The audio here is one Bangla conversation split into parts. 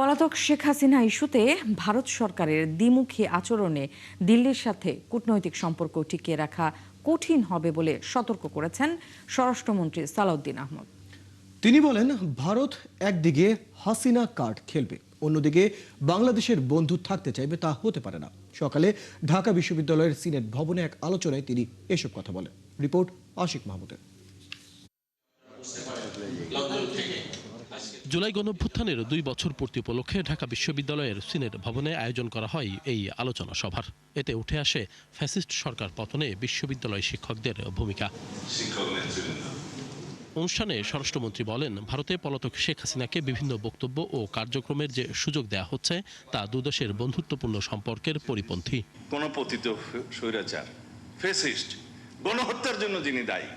পলাতক শেখ হাসিনা ইস্যুতে ভারত সরকারের দ্বিমুখী আচরণে দিল্লির সাথে কূটনৈতিক সম্পর্ক টিকিয়ে রাখা কঠিন হবে বলে সতর্ক করেছেন স্বরাষ্ট্রমন্ত্রী সালাউদ্দিন আহমদ। তিনি বলেন, ভারত একদিকে হাসিনা কার্ড খেলবে, অন্যদিকে বাংলাদেশের বন্ধু থাকতে চাইবে, তা হতে পারে না। সকালে ঢাকা বিশ্ববিদ্যালয়ের সিনেট ভবনে এক আলোচনায় তিনি এসব কথা বলেন। রিপোর্ট আশিক মাহমুদের। জুলাই গণঅভ্যুত্থানের 2 বছর পূর্তি উপলক্ষে ঢাকা বিশ্ববিদ্যালয়ের সিনেট ভবনে আয়োজন করা হয় এই আলোচনা সভার। এতে উঠে আসে ফ্যাসিস্ট সরকার পতনে বিশ্ববিদ্যালয় শিক্ষকদের ভূমিকা। অনুষ্ঠানে স্বরাষ্ট্রমন্ত্রী বলেন, ভারতে পলাতক শেখ হাসিনাকে বিভিন্ন বক্তব্য ও কার্যক্রমের যে সুযোগ দেওয়া হচ্ছে তা দুদেশের বন্ধুত্বপূর্ণ সম্পর্কের পরিপন্থী। কোন পতিত স্বৈরাচার, ফ্যাসিস্ট, গণহত্যার জন্য যিনি দায়ী,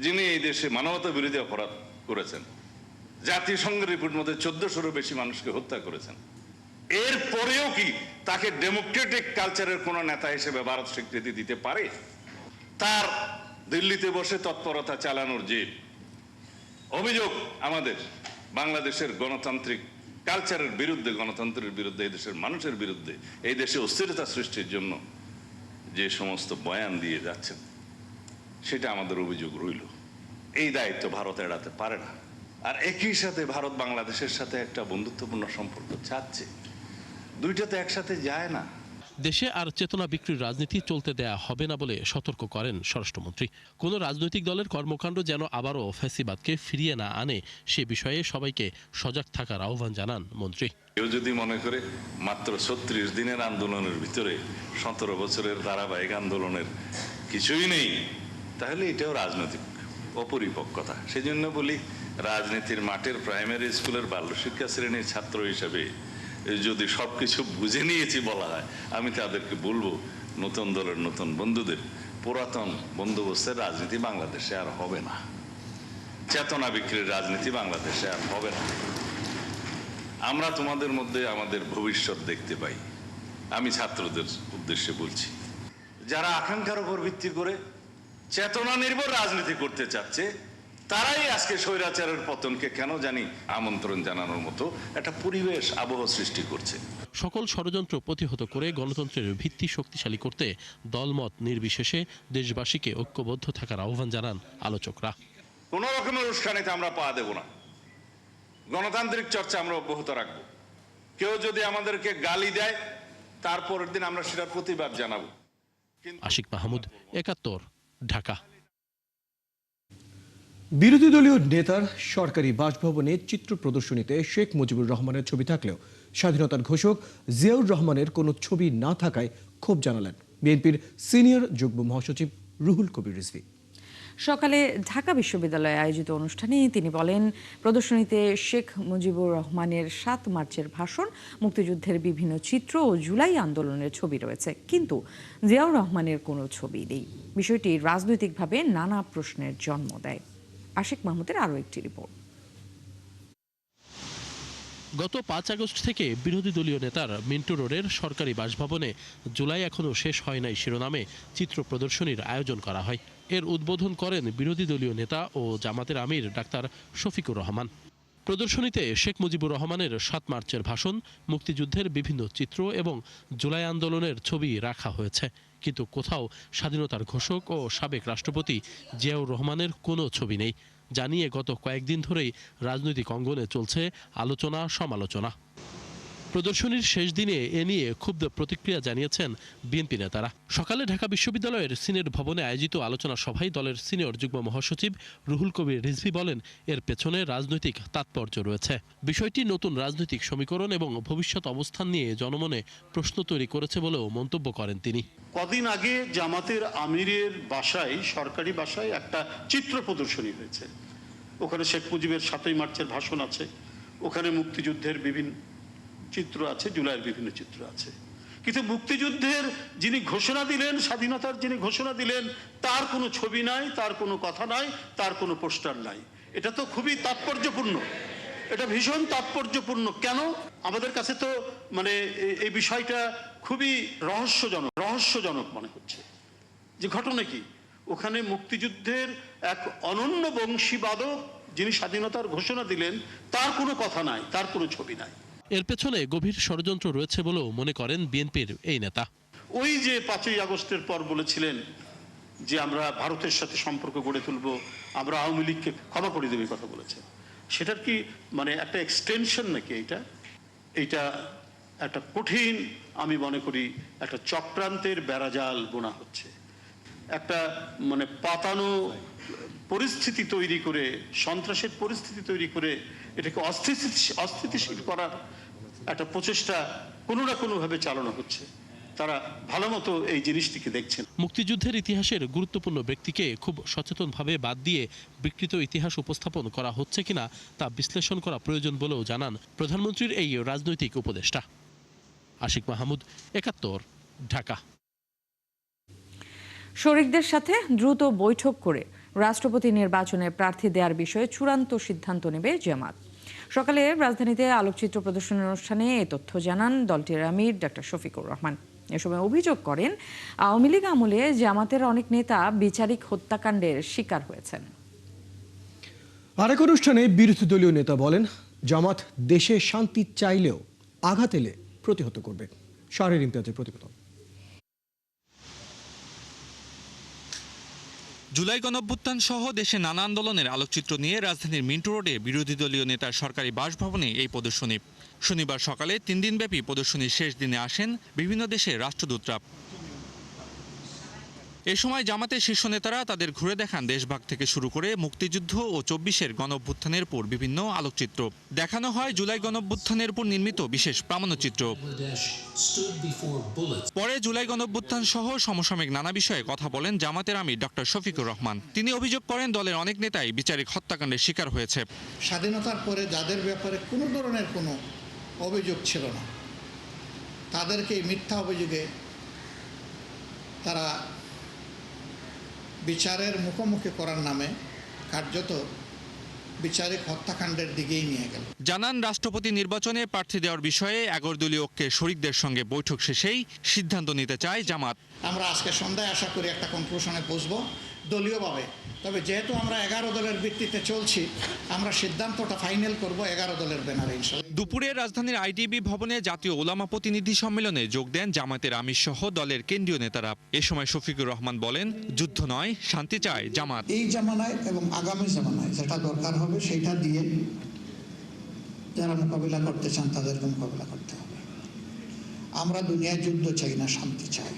যিনি এই দেশে মানবতা বিরোধী অপরাধ করেছেন, জাতিসংঘের রিপোর্ট মধ্যে 1400-ও বেশি মানুষকে হত্যা করেছেন, এর পরেও কি তাকে ডেমোক্রেটিক কালচারের কোন নেতা হিসেবে ভারত স্বীকৃতি দিতে পারে? তার দিল্লিতে বসে তৎপরতা চালানোর যে অভিযোগ আমাদের বাংলাদেশের গণতান্ত্রিক কালচারের বিরুদ্ধে, গণতন্ত্রের বিরুদ্ধে, এই দেশের মানুষের বিরুদ্ধে, এই দেশে অস্থিরতা সৃষ্টির জন্য যে সমস্ত বয়ান দিয়ে যাচ্ছেন, সেটা আমাদের অভিযোগ রইল। এই দায়িত্ব ভারত এড়াতে পারে না। আর একই সাথে ভারত বাংলাদেশের সাথে একটা বন্ধুত্বপূর্ণ সম্পর্ক চাচ্ছে, দুইটা তো একসাথে যায় না। দেশে আর চেতনা বিক্রির রাজনীতি চলতে দেয়া হবে না বলে সতর্ক করেন স্বরাষ্ট্রমন্ত্রী। কোনো রাজনৈতিক দলের কর্মকাণ্ড যেন আবারও ফ্যাসিবাদকে ফিরিয়ে না আনে, সে বিষয়ে সবাইকে সজাগ থাকার আহ্বান জানান মন্ত্রী। কেউ যদি মনে করে মাত্র 36 দিনের আন্দোলনের ভিতরে 17 বছরের ধারাবাহিক আন্দোলনের কিছুই নেই, তাহলে এটাও রাজনৈতিক অপরিপক্কতা। সেই জন্য বলি, রাজনীতির মাঠের প্রাইমারি স্কুলের বাল্যশিক্ষা শ্রেণীর ছাত্র হিসাবে যদি সবকিছু বুঝে নিয়েছি বলা হয়, আমি তাদেরকে বলবো, নতুন দলের নতুন বন্ধুদের, পুরাতন বন্দোবস্তের রাজনীতি বাংলাদেশে আর হবে না, চেতনা বিক্রির রাজনীতি বাংলাদেশে আর হবে না। আমরা তোমাদের মধ্যে আমাদের ভবিষ্যৎ দেখতে পাই। আমি ছাত্রদের উদ্দেশ্যে বলছি, যারা আকাঙ্ক্ষার উপর ভিত্তি করে চেতনা নির্ভর রাজনীতি করতে চাচ্ছে, তারাই আজকে স্বৈরাচারের পতনকে কেন জানি আমন্ত্রণ জানানোর মতো একটা পরিবেশ, আবহ সৃষ্টি করছে। সকল ষড়যন্ত্র প্রতিহত করে গণতন্ত্রের ভিত্তি শক্তিশালী করতে দলমত নির্বিশেষে দেশবাসীকে ঐক্যবদ্ধ থাকার আহ্বান জানান আলোচকরা। কোন রকমের উস্কানিতে আমরা পা দেব না, গণতান্ত্রিক চর্চা আমরা অব্যাহত রাখবো। কেউ যদি আমাদেরকে গালি দেয়, তারপরের দিন আমরা সেটার প্রতিবাদ জানাবো। আশিক মাহমুদ, 71, ঢাকা। বিরোধী দলীয় নেতার সরকারি বাসভবনে চিত্র প্রদর্শনীতে শেখ মুজিবুর রহমানের ছবি থাকলেও স্বাধীনতার ঘোষক জিয়াউর রহমানের কোনো ছবি না থাকায় ক্ষোভ জানালেন বিএনপির সিনিয়র যুগ্ম মহাসচিব রুহুল কবির রিজভী। সকালে ঢাকা বিশ্ববিদ্যালয়ে আয়োজিত অনুষ্ঠানে তিনি বলেন, প্রদর্শনীতে শেখ মুজিবুর রহমানের 7 মার্চের ভাষণ, মুক্তিযুদ্ধের বিভিন্ন চিত্র ও জুলাই আন্দোলনের ছবি রয়েছে, কিন্তু জিয়াউর রহমানের কোনো ছবি নেই। বিষয়টি রাজনৈতিকভাবে নানা প্রশ্নের জন্ম দেয়। আশিক মাহমুদের আরও একটি রিপোর্ট। গত 5 আগস্ট থেকে বিরোধী দলীয় নেতার মিন্টু রোডের সরকারি বাসভবনে জুলাই এখনও শেষ হয় নাই শিরোনামে চিত্র প্রদর্শনীর আয়োজন করা হয়। এর উদ্বোধন করেন বিরোধী দলীয় নেতা ও জামাতের আমির ডাক্তার শফিকুর রহমান। প্রদর্শনীতে শেখ মুজিবুর রহমানের 7 মার্চের ভাষণ, মুক্তিযুদ্ধের বিভিন্ন চিত্র এবং জুলাই আন্দোলনের ছবি রাখা হয়েছে, কিন্তু কোথাও স্বাধীনতার ঘোষক ও সাবেক রাষ্ট্রপতি জিয়াউর রহমানের কোনো ছবি নেই। জানিয়ে গত কয়েকদিন ধরেই রাজনৈতিক অঙ্গনে চলছে আলোচনা সমালোচনা। প্রদর্শনীর শেষ দিনে এ নিয়ে ক্ষুব্ধ প্রতিক্রিয়া জানিয়েছেন বিএনপি নেতারা। সকালে ঢাকা বিশ্ববিদ্যালয়ের সিনেট ভবনে আয়োজিত আলোচনা সভায় দলের সিনিয়র যুগ্ম মহাসচিব রুহুল কবির রিজভী বলেন, এর পেছনে রাজনৈতিক তাৎপর্য রয়েছে। বিষয়টি নতুন রাজনৈতিক সমীকরণ এবং ভবিষ্যৎ অবস্থান নিয়ে জনমনে প্রশ্ন তৈরি করেছে বলেও মন্তব্য করেন তিনি। কদিন আগে জামাতের আমিরের বাসায়, সরকারি বাসায় একটা চিত্র প্রদর্শনী হয়েছে। ওখানে শেখ মুজিবের 7 মার্চের ভাষণ আছে, ওখানে মুক্তিযুদ্ধের বিভিন্ন চিত্র আছে, জুলাইয়ের বিভিন্ন চিত্র আছে, কিন্তু মুক্তিযুদ্ধের যিনি ঘোষণা দিলেন, স্বাধীনতার যিনি ঘোষণা দিলেন, তার কোনো ছবি নাই, তার কোনো কথা নাই, তার কোনো পোস্টার নাই। এটা তো খুবই তাৎপর্যপূর্ণ, এটা ভীষণ তাৎপর্যপূর্ণ। কেন? আমাদের কাছে তো মানে এই বিষয়টা খুবই রহস্যজনক মনে হচ্ছে। যে ঘটনা কি, ওখানে মুক্তিযুদ্ধের এক অনন্য বংশীবাদক যিনি স্বাধীনতার ঘোষণা দিলেন তার কোনো কথা নাই, তার কোনো ছবি নাই। এর পেছনে গভীর ষড়যন্ত্র রয়েছে বলেও মনে করেন বিএনপির এই নেতা। ওই যে 5ই আগস্টের পর বলেছিলেন যে আমরা ভারতের সাথে সম্পর্ক গড়ে তুলব, আমরা আওয়ামী লীগকে ক্ষমা করে দেবে, কথা বলেছেন, সেটার কি মানে একটা এক্সটেনশন নাকি? এইটা একটা কঠিন, আমি মনে করি একটা চক্রান্তের বেড়াজাল বোনা হচ্ছে, একটা মানে পাতানো পরিস্থিতি তৈরি করে, সন্ত্রাসের পরিস্থিতি তৈরি করে এটাকে অস্থিতিশীল করার একটা প্রচেষ্টা কোনো না কোনোভাবে চালানো হচ্ছে। তারা ভালো মতো এই জিনিসটিকে দেখছেন। মুক্তিযুদ্ধের ইতিহাসের গুরুত্বপূর্ণ ব্যক্তিকে খুব সচেতনভাবে বাদ দিয়ে বিকৃত ইতিহাস উপস্থাপন করা হচ্ছে কিনা তা বিশ্লেষণ করা প্রয়োজন বলেও জানান প্রধানমন্ত্রীর এই রাজনৈতিক উপদেষ্টা। আশিক মাহমুদ, ৭১, ঢাকা। শরিকদের সাথে দ্রুত বৈঠক করে রাষ্ট্রপতি নির্বাচনে প্রার্থী দেওয়ার বিষয়ে চূড়ান্ত সিদ্ধান্ত নেবে জামাত। সকালে রাজধানীতে আলোকচিত্র প্রদর্শনী অনুষ্ঠানে এ তথ্য জানান দলটির আমির ডক্টর শফিকুর রহমান। এ সময় অভিযোগ করেন, আওয়ামী লীগ আমলে জামাতের অনেক নেতা বিচারিক হত্যাকাণ্ডের শিকার হয়েছেন। আরেক অনুষ্ঠানে বিরোধী দলীয় নেতা বলেন, জামাত দেশে শান্তি চাইলেও আঘাত এলে প্রতিহত করবে। শাহরিয়ার ইমতিয়াজের প্রতিবেদন। জুলাই গণঅভ্যুত্থান সহ দেশে নানা আন্দোলনের আলোকচিত্র নিয়ে রাজধানীর মিন্টো রোডে বিরোধী দলীয় নেতার সরকারি বাসভবনে এই প্রদর্শনী। শনিবার সকালে 3 দিনব্যাপী প্রদর্শনীর শেষ দিনে আসেন বিভিন্ন দেশের রাষ্ট্রদূতরা। এ সময় জামাতের শীর্ষ নেতারা তাদের ঘুরে দেখান দেশভাগ থেকে শুরু করে মুক্তিযুদ্ধ ও 24-এর গণঅভ্যুত্থানের পর বিভিন্ন আলোকচিত্র। দেখানো হয় জুলাই গণঅভ্যুত্থানের পর নির্মিত বিশেষ প্রামাণ্যচিত্র। পরে জুলাই গণঅভ্যুত্থান সহ সমসাময়িক নানা বিষয়ে কথা বলেন জামাতের আমির ডক্টর শফিকুর রহমান। তিনি অভিযোগ করেন দলের অনেক নেতাই বিচারিক হত্যাকাণ্ডের শিকার হয়েছে। স্বাধীনতার পরে যাদের ব্যাপারে কোনো ধরনের কোনো অভিযোগ ছিল না, তাদেরকে মিথ্যা অভিযোগে তারা বিচারের মুখোমুখি করার নামে কার্যত বিচারিক হত্যাকাণ্ডের দিকেই নিয়ে গেল। জানান রাষ্ট্রপতি নির্বাচনে প্রার্থী দেওয়ার বিষয়ে 11 দলীয় ঐক্যের শরিকদের সঙ্গে বৈঠক শেষেই সিদ্ধান্ত নিতে চায় জামাত। আমরা আজকে সন্ধ্যায় আশা করি একটা কনক্লুশনে পৌঁছব দলীয়ভাবে। তবে যেহেতু আমরা 11 দলের ভিত্তিতে চলছি, আমরা সিদ্ধান্তটা ফাইনাল করব 11 দলের ব্যানারে ইনশাআল্লাহ। দুপুরে রাজধানীর আইটিবি ভবনে জাতীয় ওলামা প্রতিনিধি সম্মেলনে যোগ দেন জামাতের আমির সহ দলের কেন্দ্রীয় নেতারা। এ সময় শফিকুর রহমান বলেন, যুদ্ধ নয়, শান্তি চায় জামাত। এই জামানায় এবং আগামী জামানায় যেটা দরকার হবে সেটা দিয়ে যারা মোকাবিলা করতে চান তাদেরকে মোকাবিলা করতে হবে। আমরা দুনিয়ায় যুদ্ধ চাই না, শান্তি চাই।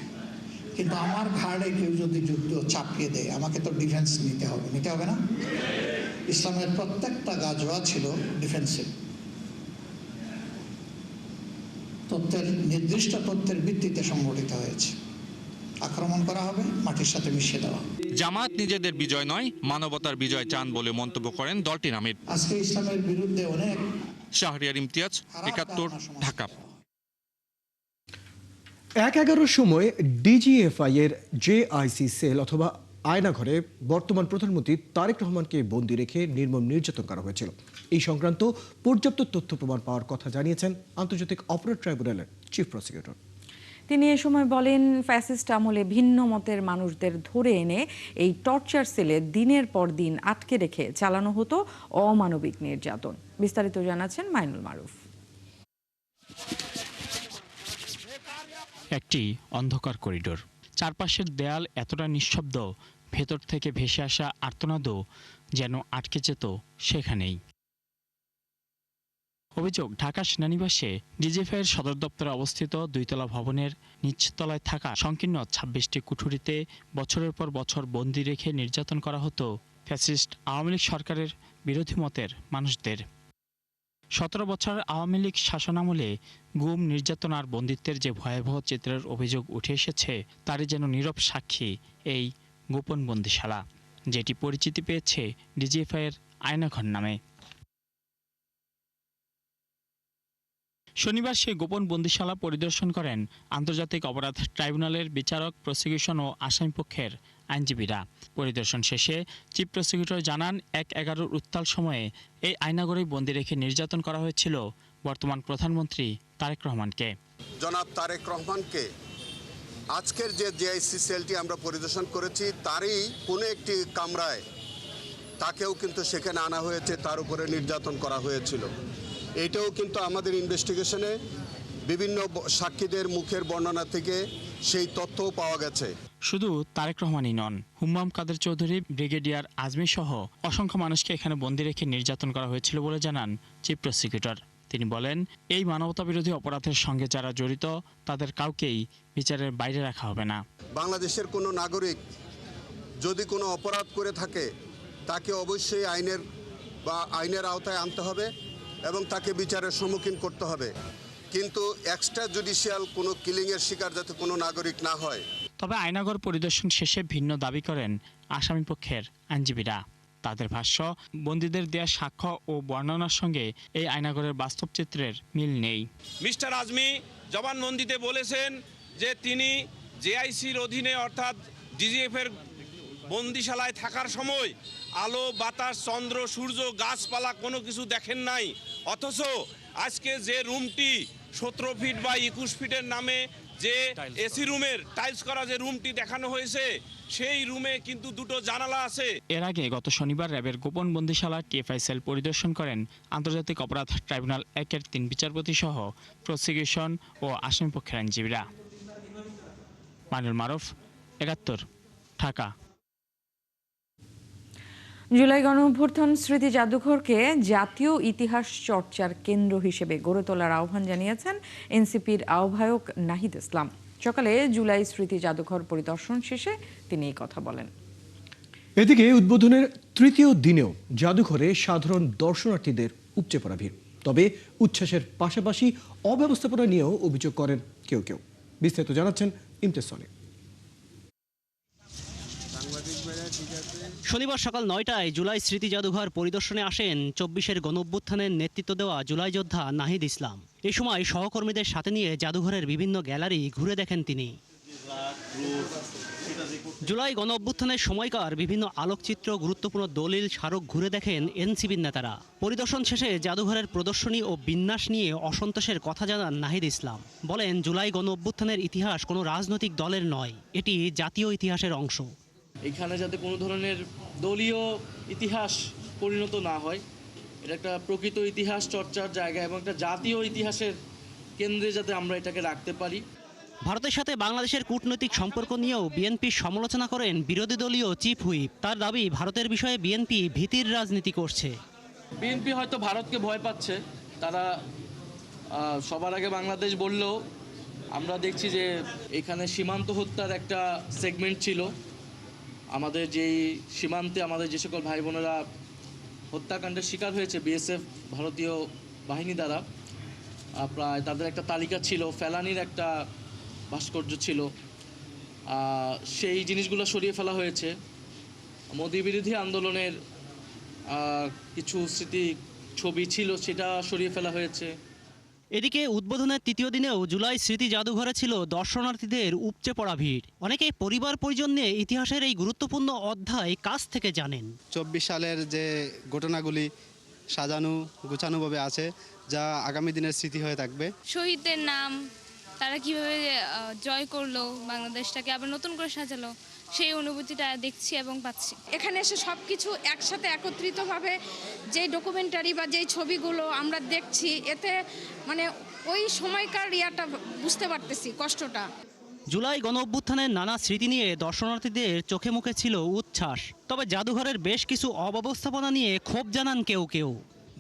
কিন্তু আমার ঘাড়ে কেউ যদি যুদ্ধ চাপিয়ে দেয়, আমাকে তো ডিফেন্স নিতে হবে না? ইসলামের প্রত্যেকটা গাজওয়া ছিল ডিফেন্সিভ, নির্দিষ্ট তথ্যের ভিত্তিতে সংগঠিত হয়েছে। আক্রমণ করা হবে, মাটির সাথে মিশিয়ে দেওয়া। জামাত নিজেদের বিজয় নয়, মানবতার বিজয় চান বলে মন্তব্য করেন দলটির আমির। আজকে ইসলামের বিরুদ্ধে অনেক। শাহরিয়ার ইমতিয়াজ, ৭১, ঢাকা। ১/১১ সময় ডিজিএফআই এর জেআইসি সেল অথবা আয়নাঘরে বর্তমান প্রধানমন্ত্রী তারেক রহমানকে বন্দী রেখে নির্মম নির্যাতন করা হয়েছিল। এই সংক্রান্ত পর্যাপ্ত তথ্য প্রমাণ পাওয়ার কথা জানিয়েছেন আন্তর্জাতিক অপরাধ ট্রাইব্যুনালের চিফ প্রসিকিউটর। তিনি এ সময় বলেন, ফ্যাসিস্ট আমলে ভিন্ন মতের মানুষদের ধরে এনে এই টর্চার সেলে দিনের পর দিন আটকে রেখে চালানো হতো অমানবিক নির্যাতন। বিস্তারিত জানাচ্ছেন মাইনুল মারুফ। একটি অন্ধকার করিডোর, চারপাশের দেয়াল এতটা নিঃশব্দ, ভেতর থেকে ভেসে আসা আর্তনাদও যেন আটকে যেত সেখানেই। অভিযোগ, ঢাকা সেনানিবাসে ডিজিএফআইয়ের সদর দপ্তরে অবস্থিত 2তলা ভবনের নিচতলায় থাকা সংকীর্ণ 26টি কুঠুরিতে বছরের পর বছর বন্দি রেখে নির্যাতন করা হতো ফ্যাসিস্ট আওয়ামী লীগ সরকারের বিরোধী মতের মানুষদের। 17 বছর আওয়ামী লীগ শাসনামলে গুম, নির্যাতন আর বন্দিত্বের যে ভয়াবহ চিত্রের অভিযোগ উঠে এসেছে, তারই যেন নীরব সাক্ষী এই গোপন বন্দিশালা, যেটি পরিচিতি পেয়েছে ডিজিএফআইয়ের আয়নাঘর নামে। শনিবার সেই গোপন বন্দিশালা পরিদর্শন করেন আন্তর্জাতিক অপরাধ ট্রাইব্যুনালের বিচারক, প্রসিকিউশন ও আসামিপক্ষের আইনজীবীরা। পরিদর্শন শেষে চিফ প্রসিকিউটর জানান, ১/১১ উত্তাল সময়ে এই আয়নাঘরেই বন্দি রেখে নির্যাতন করা হয়েছিল বর্তমান প্রধানমন্ত্রী তারেক রহমানকে। জনাব তারেক রহমানকে আজকের যে জেআইসি সেলটি আমরা পরিদর্শন করেছি, তারই কোনো একটি কামরায় তাকেও কিন্তু সেখানে আনা হয়েছে, তার উপরে নির্যাতন করা হয়েছিল। এটাও কিন্তু আমাদের ইনভেস্টিগেশনে বিভিন্ন সাক্ষীদের মুখের বর্ণনা থেকে সেই তথ্যও পাওয়া গেছে। শুধু তারেক রহমানই নন, হুম্মাম কাদের চৌধুরী, ব্রিগেডিয়ার আজমি সহ অসংখ্য মানুষকে এখানে বন্দী রেখে নির্যাতন করা হয়েছিল বলে জানান চিফ প্রসিকিউটর। তিনি বলেন, এই মানবতাবিরোধী অপরাধের সঙ্গে যারা জড়িত তাদের কাউকেই বিচারের বাইরে রাখা হবে না। বাংলাদেশের কোনো নাগরিক যদি কোনো অপরাধ করে থাকে তাকে অবশ্যই আইনের আওতায় আনতে হবে এবং তাকে বিচারের সম্মুখীন করতে হবে, কিন্তু এক্সট্রা জুডিশিয়াল কোনো কিলিংয়ের শিকার যাতে কোনো নাগরিক না হয়। তবে আয়নাগর পরিদর্শন শেষে ভিন্ন দাবি করেন আসামি পক্ষের আইনজীবীরা। তাদের ভাষ্য, বন্দীদের দেওয়া সাক্ষ্য ও বর্ণনার সঙ্গে এই আয়নাগরের বাস্তব চিত্রের মিল নেই। মিস্টার আজমি জবানবন্দিতে বলেছেন যে তিনি জেআইসির অধীনে অর্থাৎ ডিজিএফের বন্দিশালায় থাকার সময় আলো, বাতাস, চন্দ্র, সূর্য, গাছপালা কোনো কিছু দেখেন নাই, অথচ আজকে যে রুমটি 17 ফিট বা 21 ফিটের নামে যে এসি রুমের টাইলস করা যে রুমটি দেখানো হয়েছে, সেই রুমে কিন্তু দুটো জানালা আছে। এর আগে গত শনিবার র্যাবের গোপন বন্দিশালা টিএফআই সেল পরিদর্শন করেন আন্তর্জাতিক অপরাধ ট্রাইব্যুনাল 1-এর 3 বিচারপতি সহ প্রসিকিউশন ও আসামিপক্ষের আইনজীবীরা। মাইনুল মারুফ, ৭১, ঢাকা। জুলাই গণঅভ্যুত্থান স্মৃতি জাদুঘরকে জাতীয় ইতিহাস চর্চার কেন্দ্র হিসেবে গড়ে তোলার আহ্বান জানিয়েছেন এনসিপির আহ্বায়ক নাহিদ ইসলাম। সকালে জুলাই স্মৃতি জাদুঘর পরিদর্শন শেষে তিনি এই কথা বলেন। এদিকে উদ্বোধনের তৃতীয় দিনেও জাদুঘরে সাধারণ দর্শনার্থীদের উপচে পড়া ভিড়। তবে উচ্ছ্বাসের পাশাপাশি অব্যবস্থাপনা নিয়েও অভিযোগ করেন কেউ কেউ। বিস্তারিত জানাচ্ছেন ইমতিয়াজ সনি। শনিবার সকাল ৯টায় জুলাই স্মৃতি জাদুঘর পরিদর্শনে আসেন ২৪-এর গণঅভ্যুত্থানের নেতৃত্ব দেওয়া জুলাই যোদ্ধা নাহিদ ইসলাম। এই সময় সহকর্মীদের সাথে নিয়ে জাদুঘরের বিভিন্ন গ্যালারি ঘুরে দেখেন তিনি। জুলাই গণঅভ্যুত্থানের সময়কার বিভিন্ন আলোকচিত্র, গুরুত্বপূর্ণ দলিল, স্মারক ঘুরে দেখেন এনসিপির নেতারা। পরিদর্শন শেষে জাদুঘরের প্রদর্শনী ও বিন্যাস নিয়ে অসন্তোষের কথা জানান নাহিদ ইসলাম। বলেন, জুলাই গণঅভ্যুত্থানের ইতিহাস কোনো রাজনৈতিক দলের নয়, এটি জাতীয় ইতিহাসের অংশ। এখানে যাতে কোনো ধরনের দলীয় ইতিহাস পরিণত না হয়, এটা একটা প্রকৃত ইতিহাস চর্চার জায়গা এবং একটা জাতীয় ইতিহাসের কেন্দ্রে যাতে আমরা এটাকে রাখতে পারি। ভারতের সাথে বাংলাদেশের কূটনৈতিক সম্পর্ক নিয়েও বিএনপির সমালোচনা করেন বিরোধী দলীয় চিফ হুইপ। তার দাবি, ভারতের বিষয়ে বিএনপি ভীতির রাজনীতি করছে। বিএনপি হয়তো ভারতকে ভয় পাচ্ছে, তারা সবার আগে বাংলাদেশ বললেও আমরা দেখছি যে এখানে সীমান্ত হত্যার একটা সেগমেন্ট ছিল। আমাদের যেই সীমান্তে আমাদের যে সকল ভাই বোনেরা হত্যাকাণ্ডের শিকার হয়েছে বিএসএফ ভারতীয় বাহিনী দ্বারা, প্রায় তাদের একটা তালিকা ছিল, ফেলানির একটা ভাস্কর্য ছিল, সেই জিনিসগুলো সরিয়ে ফেলা হয়েছে। মোদি বিরোধী আন্দোলনের কিছু স্মৃতি ছবি ছিল, সেটা সরিয়ে ফেলা হয়েছে। এদিকে উদ্বোধনের তৃতীয় দিনেও জুলাই স্মৃতি জাদুঘরে ছিল দর্শনার্থীদের উপচে পড়া ভিড়। অনেকে পরিবার পরিজন নিয়ে ইতিহাসের এই গুরুত্বপূর্ণ অধ্যায় কাছ থেকে জানেন। ২৪ সালের যে ঘটনাগুলি সাজানো গুছানোভাবে আছে, যা আগামী দিনের স্মৃতি হয়ে থাকবে। শহীদদের নাম, তারা কিভাবে জয় করলো বাংলাদেশটাকে, আবার নতুন করে সাজালো, সেই অনুভূতিটা দেখছি এবং পাচ্ছি। এখানে এসে সব কিছু একসাথে একত্রিতভাবে যে ডকুমেন্টারি বা যেই ছবিগুলো আমরা দেখছি, এতে মানে ওই সময়কার ইয়াটা বুঝতে পারতেছি, কষ্টটা। জুলাই গণঅভ্যুত্থানের নানা স্মৃতি নিয়ে দর্শনার্থীদের চোখে মুখে ছিল উচ্ছ্বাস। তবে জাদুঘরের বেশ কিছু অব্যবস্থাপনা নিয়ে ক্ষোভ জানান কেউ কেউ।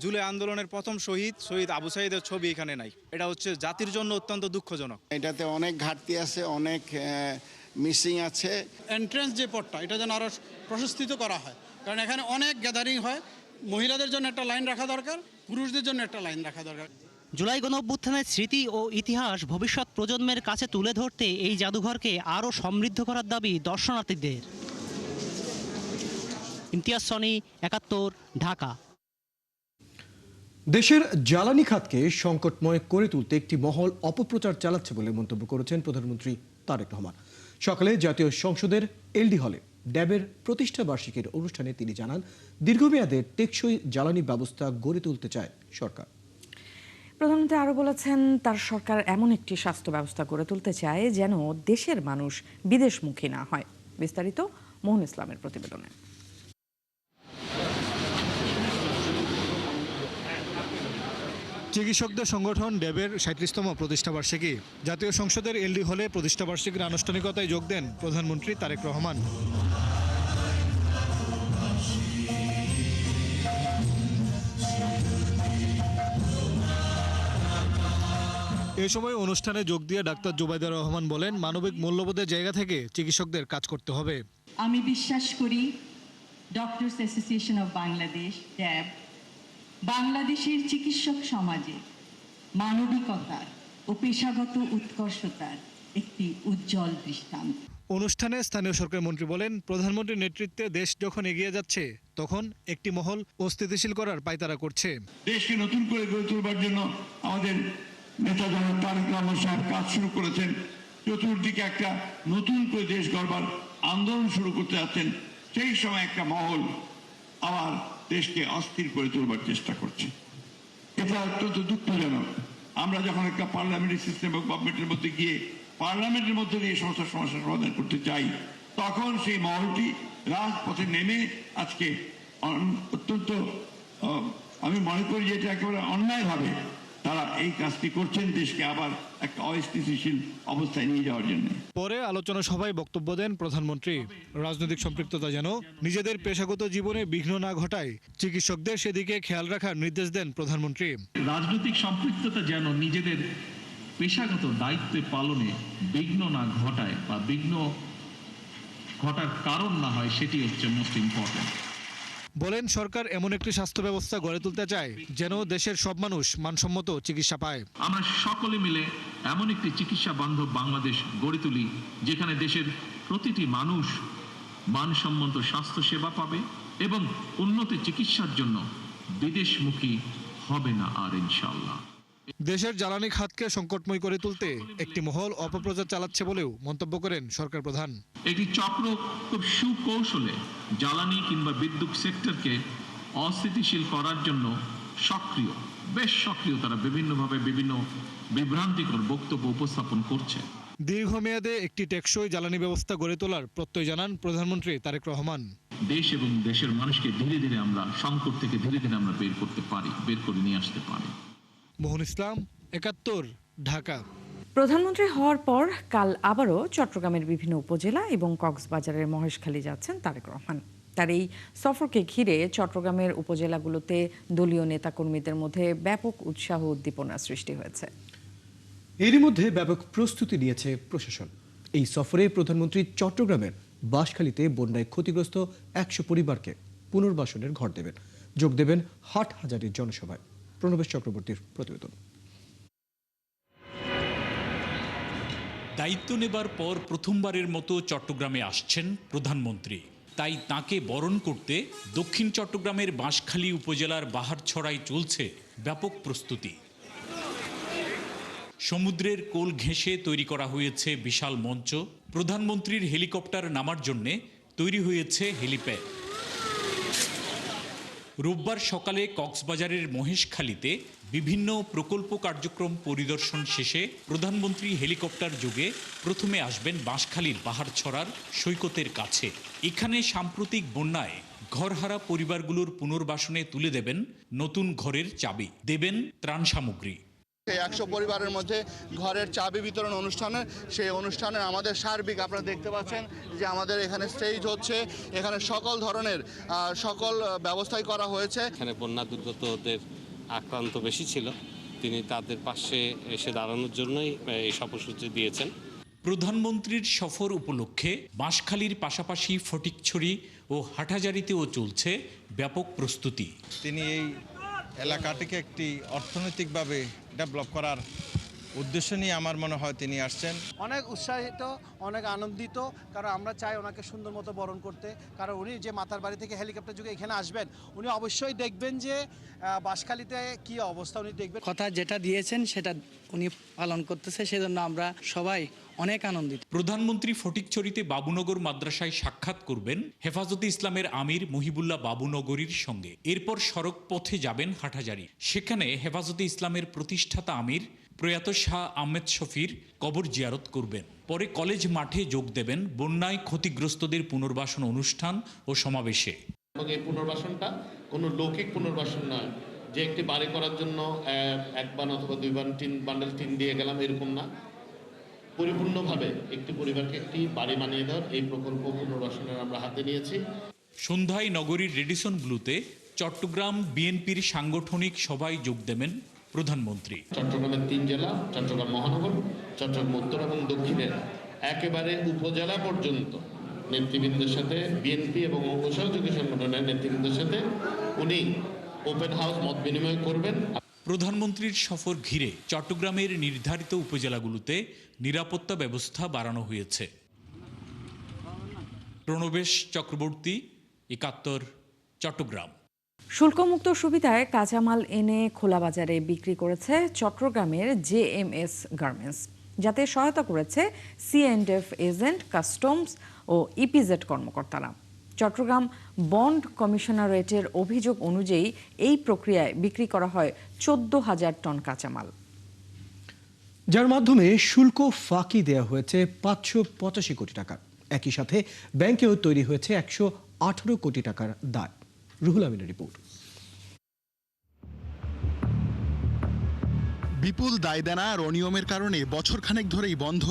জুলাই আন্দোলনের প্রথম শহীদ আবু সাঈদের ছবি এখানে নাই। এটা হচ্ছে জাতির জন্য অত্যন্ত দুঃখজনক। এটাতে অনেক ঘাটতি আছে, অনেক মিসিং আছে। এন্ট্রান্স যে পথটা, এটা যেন আরও প্রশস্তিত করা হয়, কারণ এখানে অনেক গ্যাদারিং হয়। মহিলাদের জন্য একটা লাইন রাখা দরকার, পুরুষদের জন্য একটা লাইন রাখা দরকার। জুলাই গণঅভ্যুত্থানের স্মৃতি ও ইতিহাস ভবিষ্যৎ প্রজন্মের কাছে তুলে ধরতে এই জাদুঘরকে আরও সমৃদ্ধ করার দাবি দর্শনার্থীদের। ইমতিয়াজ সনি, ৭১, ঢাকা। দেশের জ্বালানি খাতকে সংকটময় করে তুলতে একটি মহল অপপ্রচার চালাচ্ছে বলে মন্তব্য করেছেন প্রধানমন্ত্রী তারেক রহমান। সকালে জাতীয় সংসদের এলডি হলে ড্যাবের প্রতিষ্ঠা বার্ষিকীর অনুষ্ঠানে তিনি জানান, দীর্ঘমেয়াদে টেকসই জ্বালানি ব্যবস্থা গড়ে তুলতে চায় সরকার। প্রধানমন্ত্রী আরও বলেছেন, তার সরকার এমন একটি স্বাস্থ্য ব্যবস্থা গড়ে তুলতে চায় যেন দেশের মানুষ বিদেশমুখী না হয়। বিস্তারিত মোহন ইসলামের প্রতিবেদনে। চিকিৎসকদের সংগঠন ড্যাবের ৩৭তম প্রতিষ্ঠাবার্ষিকী। জাতীয় সংসদের এলডি হলে প্রতিষ্ঠাবার্ষিকীর আনুষ্ঠানিকতায় যোগ দেন প্রধানমন্ত্রী তারেক রহমান। এ সময় অনুষ্ঠানে যোগ দিয়ে ডাক্তার জুবাইদা রহমান বলেন, মানবিক মূল্যবোধের জায়গা থেকে চিকিৎসকদের কাজ করতে হবে। আমি বিশ্বাস করি ডক্টরস অ্যাসোসিয়েশন অফ বাংলাদেশ ড্যাব বাংলাদেশের চিকিৎসক সমাজে মানবিকতার ও পেশাগত উৎকর্ষতার একটি উজ্জ্বল দৃষ্টান্ত। অনুষ্ঠানে স্থানীয় সরকার মন্ত্রী বলেন, প্রধানমন্ত্রীর নেতৃত্বে দেশ যখন এগিয়ে যাচ্ছে তখন একটি মহল অস্থিতিশীল করার পায়তারা করছে। দেশকে নতুন করে গড়ে তোলবার জন্য আমাদের নেতা জনাব তারেক রহমান সাহেব কাজ শুরু করেছেন। চতুর্দিকে একটা নতুন করে দেশ গড়বার আন্দোলন শুরু করতে যাচ্ছেন। সেই সময় একটা মহল আবার দেশকে অস্থির করে তোলবার চেষ্টা করছে। এটা অত্যন্ত দুঃখজনক। আমরা যখন একটা পার্লামেন্টারি সিস্টেম এবং গভর্নমেন্টের মধ্যে গিয়ে পার্লামেন্টের মধ্যে দিয়ে সমস্ত সমস্যার সমাধান করতে চাই, তখন সেই মহলটি রাজপথে নেমে আজকে অত্যন্ত আমি মনে করি যে এটা একেবারে অন্যায়ভাবে তারা এই কাজটি করছেন, দেশকে আবার একটা অস্থিতিশীল অবস্থায় নিয়ে যাওয়ার জন্য। পরে আলোচনা সভায় বক্তব্য দেন প্রধানমন্ত্রী। রাজনৈতিক সম্পৃক্ততা যেন নিজেদের পেশাগত জীবনে বিঘ্ন না ঘটায়, চিকিৎসকদের সেদিকে খেয়াল রাখার নির্দেশ দেন প্রধানমন্ত্রী। রাজনৈতিক সম্পৃক্ততা যেন নিজেদের পেশাগত দায়িত্ব পালনে বিঘ্ন না ঘটায় বা বিঘ্ন ঘটার কারণ না হয়, সেটি হচ্ছে মোস্ট ইম্পর্টেন্ট। বলেন, সরকার এমন একটি স্বাস্থ্য ব্যবস্থা গড়ে তুলতে চায় যেন দেশের সব মানুষ মানসম্মত চিকিৎসা পায়। আমরা সকলে মিলে এমন একটি চিকিৎসা বান্ধব বাংলাদেশ গড়ে তুলি যেখানে দেশের প্রতিটি মানুষ মানসম্মত স্বাস্থ্য সেবা পাবে এবং উন্নত চিকিৎসার জন্য বিদেশমুখী হবে না আর, ইনশাআল্লাহ। দেশের জ্বালানি খাতকে সংকটময় করে তুলতে একটি মহল অপপ্রচার চালাচ্ছে বলেও মন্তব্য করেন সরকার প্রধান। একটি চক্র খুব সুকৌশলে জ্বালানি কিংবা বিদ্যুৎ সেক্টরকে অস্থিতিশীল করার জন্য বেশ সক্রিয় তারা বিভিন্নভাবে বিভিন্ন বিভ্রান্তিকর বক্তব্য উপস্থাপন করছে। দীর্ঘমেয়াদে একটি টেকসই জ্বালানি ব্যবস্থা গড়ে তোলার প্রত্যয় জানান প্রধানমন্ত্রী তারেক রহমান। দেশ এবং দেশের মানুষকে ধীরে ধীরে আমরা সংকট থেকে আমরা বের করে নিয়ে আসতে পারি। মোহন ইসলাম, ৭১, ঢাকা। প্রধানমন্ত্রী হওয়ার পর কাল আবারও চট্টগ্রামের বিভিন্ন উপজেলা এবং কক্সবাজারের মহেশখালী যাচ্ছেন তারেক রহমান। তার এই সফরকে ঘিরে চট্টগ্রামের উপজেলাগুলোতে দলীয় নেতাকর্মীদের মধ্যে ব্যাপক উৎসাহ উদ্দীপনা সৃষ্টি হয়েছে। এরই মধ্যে ব্যাপক প্রস্তুতি নিয়েছে প্রশাসন। এই সফরে প্রধানমন্ত্রী চট্টগ্রামের বাঁশখালীতে বন্যায় ক্ষতিগ্রস্ত ১০০ পরিবারকে পুনর্বাসনের ঘর দেবেন, যোগ দেবেন হাটহাজারীর জনসভায়। প্রণবেশ চক্রবর্তীর প্রতিবেদন। দায়িত্ব নেবার পর প্রথমবারের মতো চট্টগ্রামে আসছেন প্রধানমন্ত্রী। তাই তাকে বরণ করতে দক্ষিণ চট্টগ্রামের বাঁশখালী উপজেলার বাহারছড়ায় চলছে ব্যাপক প্রস্তুতি। সমুদ্রের কোল ঘেঁষে তৈরি করা হয়েছে বিশাল মঞ্চ। প্রধানমন্ত্রীর হেলিকপ্টার নামার জন্য তৈরি হয়েছে হেলিপ্যাড। রোববার সকালে কক্সবাজারের মহেশখালীতে বিভিন্ন প্রকল্প কার্যক্রম পরিদর্শন শেষে প্রধানমন্ত্রী হেলিকপ্টার যোগে প্রথমে আসবেন বাঁশখালীর বাহারছড়ার সৈকতের কাছে। এখানে সাম্প্রতিক বন্যায় ঘরহারা পরিবারগুলোর পুনর্বাসনে তুলে দেবেন নতুন ঘরের চাবি, দেবেন ত্রাণ সামগ্রী। ১০০ পরিবারের মধ্যে ঘরের চাবি বিতরণ সেই অনুষ্ঠানে আমাদের সার্বিক আপনারা দেখতে পাচ্ছেন যে আমাদের এখানে স্টেজ হচ্ছে, এখানে সকল ধরনের সকল ব্যবস্থাই করা হয়েছে। এখানে বন্যা দুর্গতদের আক্রান্ত বেশি ছিল, তিনি তাদের পাশে এসে দাঁড়ানোর জন্যই এই সফরসূচি দিয়েছেন। প্রধানমন্ত্রীর সফর উপলক্ষে বাঁশখালীর পাশাপাশি ফটিকছড়ি ও হাটহাজারীতেও চলছে ব্যাপক প্রস্তুতি। তিনি এই এলাকাটিকে একটি অর্থনৈতিকভাবে ডেভেলপ করার উদ্দেশ্য নিয়ে আমার মনে হয় তিনি আসছেন। অনেক উৎসাহিত, অনেক আনন্দিত, কারণ আমরা চাই ওনাকে সুন্দর মতো বরণ করতে। কারণ উনি যে মাতার বাড়ি থেকে হেলিকপ্টার যুগে এখানে আসবেন, উনি অবশ্যই দেখবেন যে বাঁশখালীতে কি অবস্থা, উনি দেখবেন। কথা যেটা দিয়েছেন সেটা উনি পালন করতেছে, সেজন্য আমরা সবাই অনেক আনন্দিত। প্রধানমন্ত্রী ফটিকছড়িতে বাবুনগর মাদ্রাসায় সাক্ষাৎ করবেন হেফাজতে ইসলামের আমির মহিবুল্লাহ বাবুনগরীর সঙ্গে। এরপর সড়ক পথে যাবেন হাটহাজারী। সেখানে হেফাজতে ইসলামের প্রতিষ্ঠাতা আমির প্রয়াত শাহ আহমেদ শফির কবর জিয়ারত করবেন। পরে কলেজ মাঠে যোগ দেবেন বন্যায় ক্ষতিগ্রস্তদের পুনর্বাসন অনুষ্ঠান ও সমাবেশে। এই পুনর্বাসনটা কোনো লৌকিক পুনর্বাসন নয়, যে একটি বাড়ি করার জন্য এক বান অথবা 2 বান্ডেল টিন দিয়ে গেলাম, এরকম না। পরিপূর্ণভাবে একটি পরিবারকে একটি বাড়ি বানিয়ে দেওয়ার এই প্রকল্প পুনর্বাসনের আমরা হাতে নিয়েছি। সন্ধ্যায় নগরীর রেডিসন ব্লুতে চট্টগ্রাম বিএনপির সাংগঠনিক সভায় যোগ দেবেন প্রধানমন্ত্রী। চট্টগ্রামের 3 জেলা, চট্টগ্রাম মহানগর, চট্টগ্রাম উত্তর এবং দক্ষিণের একেবারে উপজেলা পর্যন্ত নেতৃবৃন্দের সাথে, বিএনপি এবং অঙ্গ সহযোগী সংগঠনের নেতৃবৃন্দের সাথে উনি ওপেন হাউস মত বিনিময় করবেন। প্রধানমন্ত্রীর সফর ঘিরে চট্টগ্রামের নির্ধারিত উপজেলাগুলোতে নিরাপত্তা ব্যবস্থা বাড়ানো হয়েছে। প্রণবেশ চক্রবর্তী, ৭১, চট্টগ্রাম। শুল্কমুক্ত সুবিধায় কাঁচামাল এনে খোলা বাজারে বিক্রি করেছে চট্টগ্রামের জেএমএস গার্মেন্টস, যাতে সহায়তা করেছে C&F এজেন্ট, কাস্টমস ও ইপিজেড কর্মকর্তারা। চট্টগ্রাম বন্ড কমিশনারেটের অভিযোগ অনুযায়ী এই প্রক্রিয়ায় বিক্রি করা হয় ১৪,০০০ টন কাঁচামাল, যার মাধ্যমে শুল্ক ফাঁকি দেওয়া হয়েছে ৫৮৫ কোটি টাকা। একই সাথে ব্যাংকেও তৈরি হয়েছে ১১৮ কোটি টাকার দায়। রুহুল আমিনের রিপোর্ট। বিপুল দায়দেনা আর অনিয়মের কারণে বছরখানেক ধরেই বন্ধ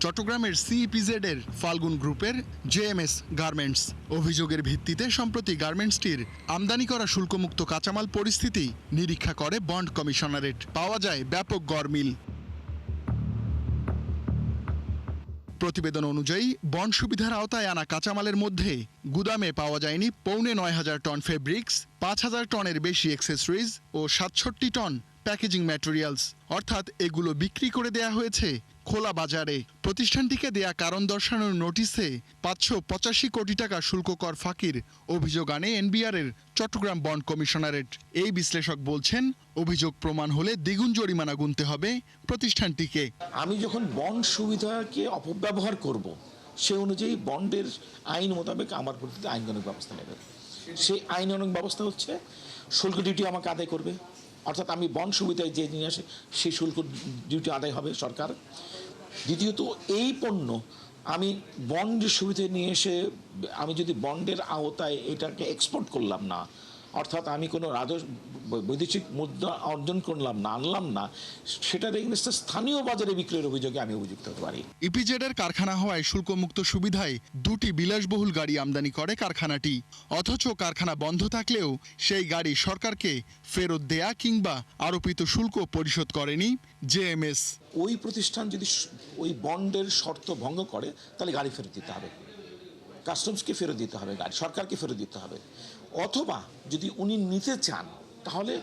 চট্টগ্রামের CEPZ এর ফাল্গুন গ্রুপের জেএমএস গার্মেন্টস। অভিযোগের ভিত্তিতে সম্প্রতি গার্মেন্টসটির আমদানি করা শুল্কমুক্ত কাঁচামাল পরিস্থিতি নিরীক্ষা করে বন্ড কমিশনারেট। পাওয়া যায় ব্যাপক গরমিল। প্রতিবেদন অনুযায়ী বন্ড সুবিধার আওতায় আনা কাঁচামালের মধ্যে গুদামে পাওয়া যায়নি ৯৫০০ টন ফেব্রিক্স, ৫,০০০ টনের বেশি অ্যাক্সেসরিজ ও ৬৭ টন প্যাকেজিং ম্যাটেরিয়ালস। অর্থাৎ এগুলো বিক্রি করে দেয়া হয়েছে খোলা বাজারে। প্রতিষ্ঠানটিকে দেয়া কারণ দর্শানোর নোটিশে ৫৮৫ কোটি টাকা শুল্ক কর ফাঁকির অভিযোগ আনে NBR এর চট্টগ্রাম বন্ড কমিশনারেট। এই বিশ্লেষক বলছেন, অভিযোগ প্রমাণ হলে দ্বিগুণ জরিমানা গুনতে হবে প্রতিষ্ঠানটিকে। আমি যখন বন্ড সুবিধাকে অপব্যবহার করব, সে অনুযায়ী বন্ডের আইন মোতাবেক আমার প্রতি আইনানুগ ব্যবস্থা নেবে। সেই আইনানুগ ব্যবস্থা হচ্ছে শুল্ক ডিউটি আমাকে আদায় করবে, অর্থাৎ আমি বন্ড সুবিধায় যে নিয়ে আসে সেই শুল্ক ডিউটি আদায় হবে সরকার। দ্বিতীয়ত, এই পণ্য আমি বন্ডের সুবিধায় নিয়ে এসে আমি যদি বন্ডের আওতায় এটাকে এক্সপোর্ট করলাম না, অর্থাৎ আমি কোনো বৈদেশিক মুদ্রা অর্জন করলাম না, আনলাম না, সেটার এগেইনস্টে স্থানীয় বাজারে বিক্রয়ের অভিযোগে আমি অভিযুক্ত হতে পারি। ইপিজেড এর কারখানা হওয়ায় শুল্কমুক্ত সুবিধায় 2টি বিলাসবহুল গাড়ি আমদানি করে কারখানাটি। অথচ কারখানা বন্ধ থাকলেও সেই গাড়ি সরকারকে ফেরত দেয়া কিংবা আরোপিত শুল্ক পরিশোধ করেনি জেএমএস। ওই প্রতিষ্ঠান যদি ওই বন্ডের শর্ত ভঙ্গ করে তাহলে গাড়ি ফেরত দিতে হবে, কাস্টমসকে ফেরত দিতে হবে, গাড়ি সরকারকে ফেরত দিতে হবে। অথবা যদি উনি নিতে চান তাহলে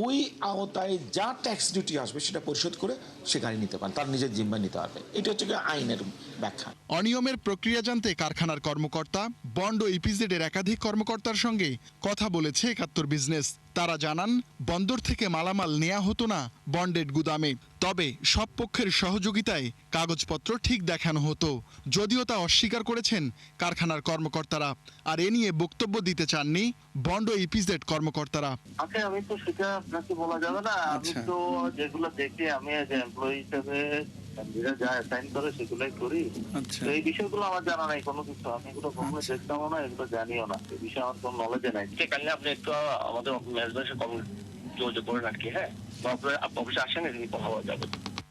ওই আওতায় যা ট্যাক্স ডিউটি আসবে সেটা পরিশোধ করে সে গাড়ি নিতে পারেন, তার নিজের জিম্মায় নিতে পারবে। এটা হচ্ছে আইনের ব্যাখ্যা। অনিয়মের প্রক্রিয়া জানতে কারখানার কর্মকর্তা, বন্ড ও ইপিজেড এর একাধিক কর্মকর্তার সঙ্গে কথা বলেছে ৭১ বিজনেস। তারা জানান, বন্দর থেকে মালামাল নেওয়া হতো না বন্ডেড গুদামে, তবে সব পক্ষের সহযোগিতায় কাগজপত্র ঠিক দেখানো হতো। যদিও তা অস্বীকার করেছেন কারখানার কর্মকর্তারা, আর এ নিয়ে বক্তব্য দিতে চাননি বন্ড ও ইপিজেড কর্মকর্তারা। আমি তো সেটা আপনাকে বলা যাবে না, আমি তো যেগুলো দেখি আমি এমপ্লয়ি হিসেবে যা অ্যাসাইন করে সেগুলোই করি। তো এই বিষয়গুলো আমার জানা নাই কোনো কিছু, আমি এগুলো কখনো দেখতামও না, এগুলো জানিও না, এই বিষয়ে আমার কোনো নলেজে নাই। কালকে আপনি একটু আমাদের ম্যানেজমেন্টের সাথে যোগাযোগ করেন আর কি। হ্যাঁ, অফিসে আসেন, এদিকে কথা বলা যাবে।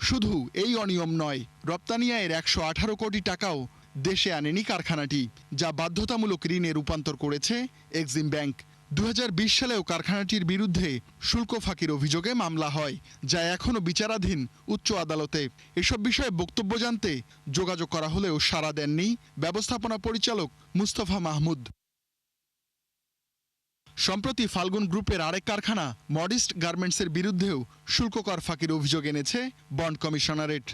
শুধু এই অনিয়ম নয়, রপ্তানি আয়ের ১১৮ কোটি টাকাও দেশে আনেনি কারখানাটি, যা বাধ্যতামূলক ঋণে রূপান্তর করেছে এক্সিম ব্যাংক। ২০২০ সালেও কারখানাটির বিরুদ্ধে শুল্ক ফাঁকির অভিযোগে মামলা হয়, যা এখনও বিচারাধীন উচ্চ আদালতে। এসব বিষয়ে বক্তব্য জানতে যোগাযোগ করা হলেও সাড়া দেননি ব্যবস্থাপনা পরিচালক মুস্তফা মাহমুদ। সম্প্রতি ফাল্গুন গ্রুপের আরেক কারখানা মডিস্ট গার্মেন্টসের বিরুদ্ধেও শুল্ক কর ফাঁকির অভিযোগ এনেছে বন্ড কমিশনারেট।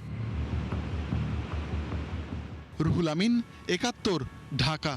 রুহুল আমিন, ৭১, ঢাকা।